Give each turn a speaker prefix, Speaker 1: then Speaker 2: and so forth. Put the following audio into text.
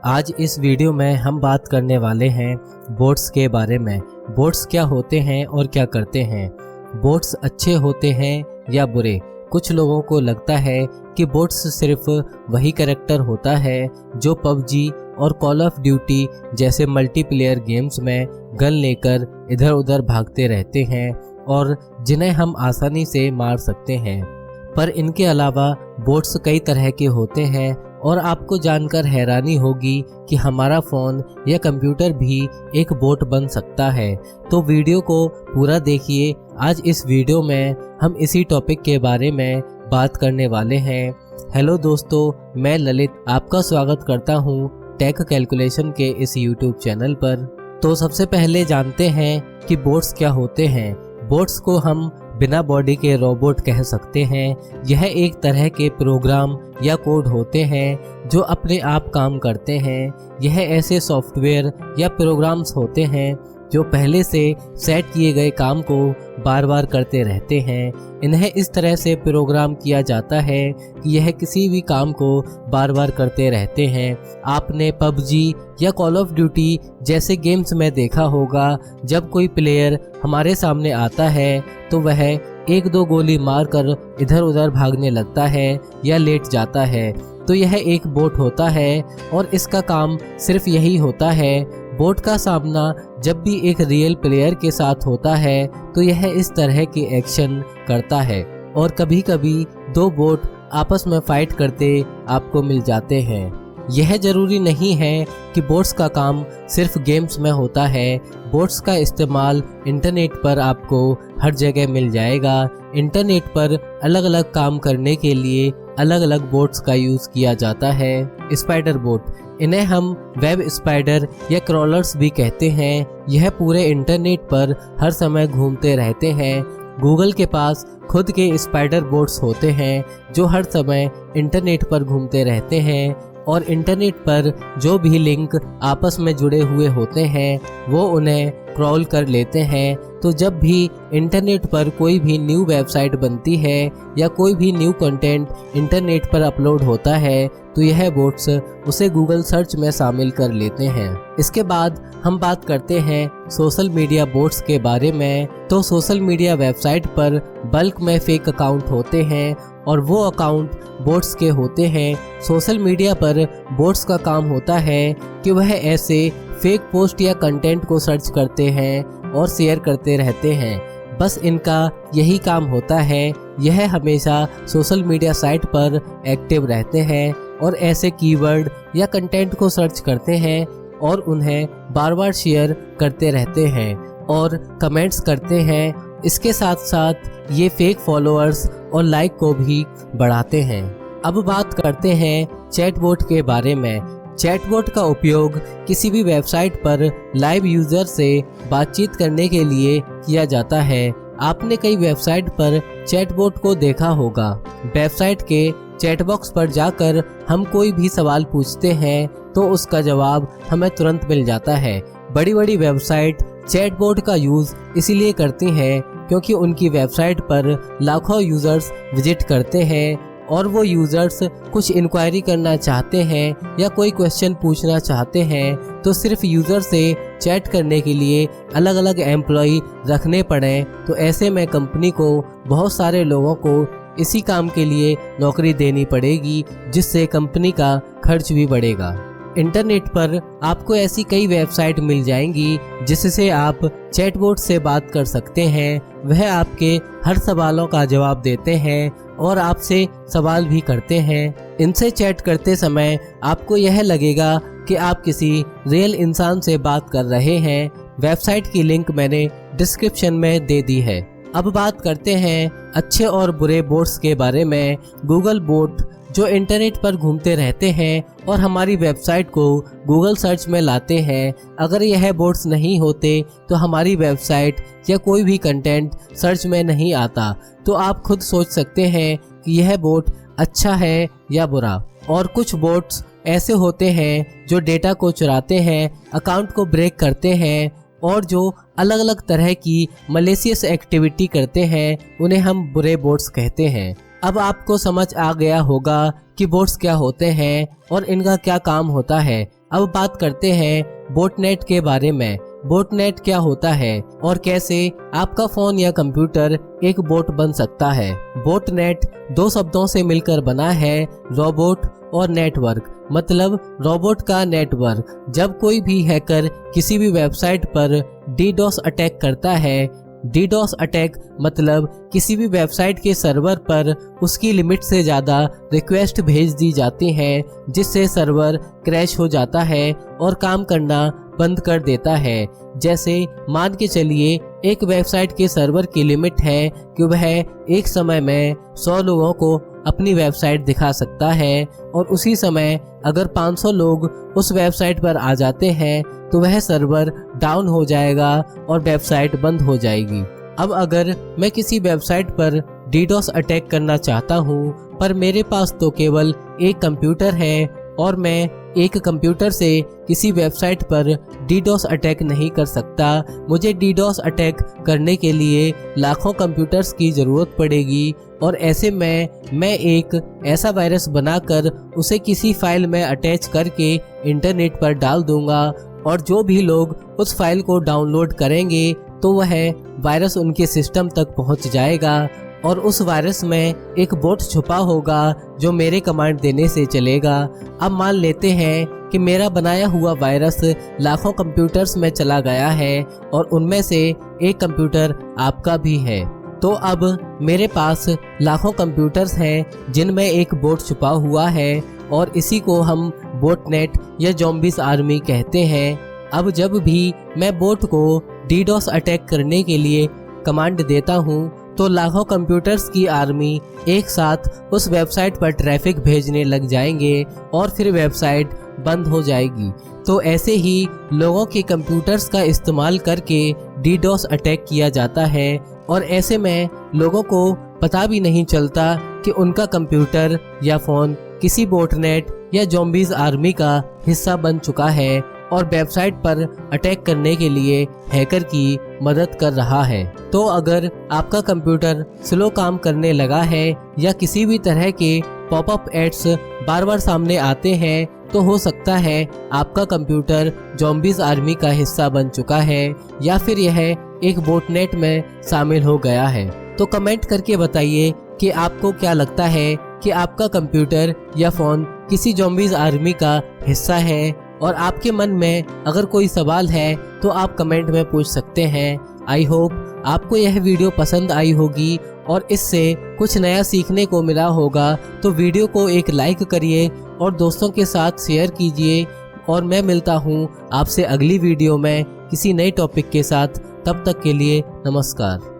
Speaker 1: आज इस वीडियो में हम बात करने वाले हैं बोट्स के बारे में। बोट्स क्या होते हैं और क्या करते हैं। बोट्स अच्छे होते हैं या बुरे। कुछ लोगों को लगता है कि बोट्स सिर्फ वही कैरेक्टर होता है जो पबजी और कॉल ऑफ ड्यूटी जैसे मल्टीप्लेयर गेम्स में गन लेकर इधर उधर भागते रहते हैं और जिन्हें हम आसानी से मार सकते हैं। पर इनके अलावा बोट्स कई तरह के होते हैं और आपको जानकर हैरानी होगी कि हमारा फ़ोन या कंप्यूटर भी एक बोट बन सकता है। तो वीडियो को पूरा देखिए। आज इस वीडियो में हम इसी टॉपिक के बारे में बात करने वाले हैं। हेलो दोस्तों, मैं ललित आपका स्वागत करता हूं टेक कैलकुलेशन के इस यूट्यूब चैनल पर। तो सबसे पहले जानते हैं कि बोट्स क्या होते हैं। बोट्स को हम बिना बॉडी के रोबोट कह सकते हैं। यह एक तरह के प्रोग्राम या कोड होते हैं जो अपने आप काम करते हैं। यह ऐसे सॉफ्टवेयर या प्रोग्राम्स होते हैं जो पहले से सेट किए गए काम को बार बार करते रहते हैं। इन्हें इस तरह से प्रोग्राम किया जाता है कि यह किसी भी काम को बार बार करते रहते हैं। आपने पबजी या कॉल ऑफ ड्यूटी जैसे गेम्स में देखा होगा, जब कोई प्लेयर हमारे सामने आता है तो वह एक दो गोली मारकर इधर उधर भागने लगता है या लेट जाता है, तो यह एक बोट होता है और इसका काम सिर्फ यही होता है। बोट का सामना जब भी एक रियल प्लेयर के साथ होता है तो यह इस तरह के एक्शन करता है और कभी कभी दो बोट आपस में फाइट करते आपको मिल जाते हैं। यह जरूरी नहीं है कि बोट्स का काम सिर्फ गेम्स में होता है। बोट्स का इस्तेमाल इंटरनेट पर आपको हर जगह मिल जाएगा। इंटरनेट पर अलग अलग काम करने के लिए अलग अलग बोट्स का यूज़ किया जाता है। स्पाइडर बोट, इन्हें हम वेब स्पाइडर या क्रॉलर्स भी कहते हैं। यह पूरे इंटरनेट पर हर समय घूमते रहते हैं। गूगल के पास खुद के स्पाइडर बोट्स होते हैं जो हर समय इंटरनेट पर घूमते रहते हैं और इंटरनेट पर जो भी लिंक आपस में जुड़े हुए होते हैं वो उन्हें क्रॉल कर लेते हैं। तो जब भी इंटरनेट पर कोई भी न्यू वेबसाइट बनती है या कोई भी न्यू कंटेंट इंटरनेट पर अपलोड होता है तो यह बोट्स उसे गूगल सर्च में शामिल कर लेते हैं। इसके बाद हम बात करते हैं सोशल मीडिया बोट्स के बारे में। तो सोशल मीडिया वेबसाइट पर बल्क में फेक अकाउंट होते हैं और वो अकाउंट बोट्स के होते हैं। सोशल मीडिया पर बोट्स का काम होता है कि वह ऐसे फेक पोस्ट या कंटेंट को सर्च करते हैं और शेयर करते रहते हैं। बस इनका यही काम होता है। यह हमेशा सोशल मीडिया साइट पर एक्टिव रहते हैं और ऐसे कीवर्ड या कंटेंट को सर्च करते हैं और उन्हें बार बार शेयर करते रहते हैं और कमेंट्स करते हैं। इसके साथ साथ ये फेक फॉलोअर्स और लाइक को भी बढ़ाते हैं। अब बात करते हैं चैटबॉट के बारे में। चैटबॉट का उपयोग किसी भी वेबसाइट पर लाइव यूज़र से बातचीत करने के लिए किया जाता है। आपने कई वेबसाइट पर चैटबॉट को देखा होगा। वेबसाइट के चैट बॉक्स पर जाकर हम कोई भी सवाल पूछते हैं तो उसका जवाब हमें तुरंत मिल जाता है। बड़ी बड़ी वेबसाइट चैटबॉट का यूज़ इसीलिए करती हैं क्योंकि उनकी वेबसाइट पर लाखों यूज़र्स विजिट करते हैं और वो यूज़र्स कुछ इंक्वायरी करना चाहते हैं या कोई क्वेश्चन पूछना चाहते हैं तो सिर्फ यूज़र से चैट करने के लिए अलग अलग एम्प्लॉई रखने पड़े। तो ऐसे में कंपनी को बहुत सारे लोगों को इसी काम के लिए नौकरी देनी पड़ेगी, जिससे कंपनी का खर्च भी बढ़ेगा। इंटरनेट पर आपको ऐसी कई वेबसाइट मिल जाएंगी जिससे आप चैटबॉट से बात कर सकते हैं। वह आपके हर सवालों का जवाब देते हैं और आपसे सवाल भी करते हैं। इनसे चैट करते समय आपको यह लगेगा कि आप किसी रियल इंसान से बात कर रहे हैं। वेबसाइट की लिंक मैंने डिस्क्रिप्शन में दे दी है। अब बात करते हैं अच्छे और बुरे बोट्स के बारे में। गूगल बोट जो इंटरनेट पर घूमते रहते हैं और हमारी वेबसाइट को गूगल सर्च में लाते हैं। अगर यह बोट्स नहीं होते तो हमारी वेबसाइट या कोई भी कंटेंट सर्च में नहीं आता। तो आप खुद सोच सकते हैं कि यह बोट अच्छा है या बुरा। और कुछ बोट्स ऐसे होते हैं जो डेटा को चुराते हैं, अकाउंट को ब्रेक करते हैं और जो अलग अलग तरह की मलेशियस एक्टिविटी करते हैं, उन्हें हम बुरे बोट्स कहते हैं। अब आपको समझ आ गया होगा कि बोट्स क्या होते हैं और इनका क्या काम होता है। अब बात करते हैं बोटनेट के बारे में। बोटनेट क्या होता है और कैसे आपका फोन या कंप्यूटर एक बोट बन सकता है। बोटनेट दो शब्दों से मिलकर बना है, रोबोट और नेटवर्क, मतलब रोबोट का नेटवर्क। जब कोई भी हैकर किसी भी वेबसाइट पर डीडोस अटैक करता है, डीडोस अटैक मतलब किसी भी वेबसाइट के सर्वर पर उसकी लिमिट से ज़्यादा रिक्वेस्ट भेज दी जाती हैं, जिससे सर्वर क्रैश हो जाता है और काम करना बंद कर देता है। जैसे मान के चलिए एक वेबसाइट के सर्वर की लिमिट है कि वह एक समय में 100 लोगों को अपनी वेबसाइट दिखा सकता है, और उसी समय अगर 500 लोग उस वेबसाइट पर आ जाते हैं तो वह सर्वर डाउन हो जाएगा और वेबसाइट बंद हो जाएगी। अब अगर मैं किसी वेबसाइट पर डीडोस अटैक करना चाहता हूँ, पर मेरे पास तो केवल एक कंप्यूटर है और मैं एक कंप्यूटर से किसी वेबसाइट पर डीडोस अटैक नहीं कर सकता। मुझे डीडोस अटैक करने के लिए लाखों कंप्यूटर्स की ज़रूरत पड़ेगी, और ऐसे में मैं एक ऐसा वायरस बनाकर उसे किसी फाइल में अटैच करके इंटरनेट पर डाल दूंगा, और जो भी लोग उस फाइल को डाउनलोड करेंगे तो वह वायरस उनके सिस्टम तक पहुंच जाएगा, और उस वायरस में एक बोट छुपा होगा जो मेरे कमांड देने से चलेगा। अब मान लेते हैं कि मेरा बनाया हुआ वायरस लाखों कंप्यूटर्स में चला गया है और उनमें से एक कंप्यूटर आपका भी है। तो अब मेरे पास लाखों कंप्यूटर्स हैं जिनमें एक बोट छुपा हुआ है, और इसी को हम बोटनेट या ज़ॉम्बीज़ आर्मी कहते हैं। अब जब भी मैं बोट को डीडोस अटैक करने के लिए कमांड देता हूँ तो लाखों कंप्यूटर्स की आर्मी एक साथ उस वेबसाइट पर ट्रैफिक भेजने लग जाएंगे और फिर वेबसाइट बंद हो जाएगी। तो ऐसे ही लोगों के कंप्यूटर्स का इस्तेमाल करके डीडोस अटैक किया जाता है, और ऐसे में लोगों को पता भी नहीं चलता कि उनका कंप्यूटर या फ़ोन किसी बोटनेट या ज़ॉम्बीज़ आर्मी का हिस्सा बन चुका है और वेबसाइट पर अटैक करने के लिए हैकर की मदद कर रहा है। तो अगर आपका कंप्यूटर स्लो काम करने लगा है या किसी भी तरह के पॉपअप एड्स बार बार सामने आते हैं, तो हो सकता है आपका कंप्यूटर ज़ॉम्बीज़ आर्मी का हिस्सा बन चुका है, या फिर यह एक बोटनेट में शामिल हो गया है। तो कमेंट करके बताइए कि आपको क्या लगता है कि आपका कंप्यूटर या फ़ोन किसी ज़ॉम्बीज़ आर्मी का हिस्सा है, और आपके मन में अगर कोई सवाल है तो आप कमेंट में पूछ सकते हैं। आई होप आपको यह वीडियो पसंद आई होगी और इससे कुछ नया सीखने को मिला होगा। तो वीडियो को एक लाइक करिए और दोस्तों के साथ शेयर कीजिए, और मैं मिलता हूँ आपसे अगली वीडियो में किसी नए टॉपिक के साथ। तब तक के लिए नमस्कार।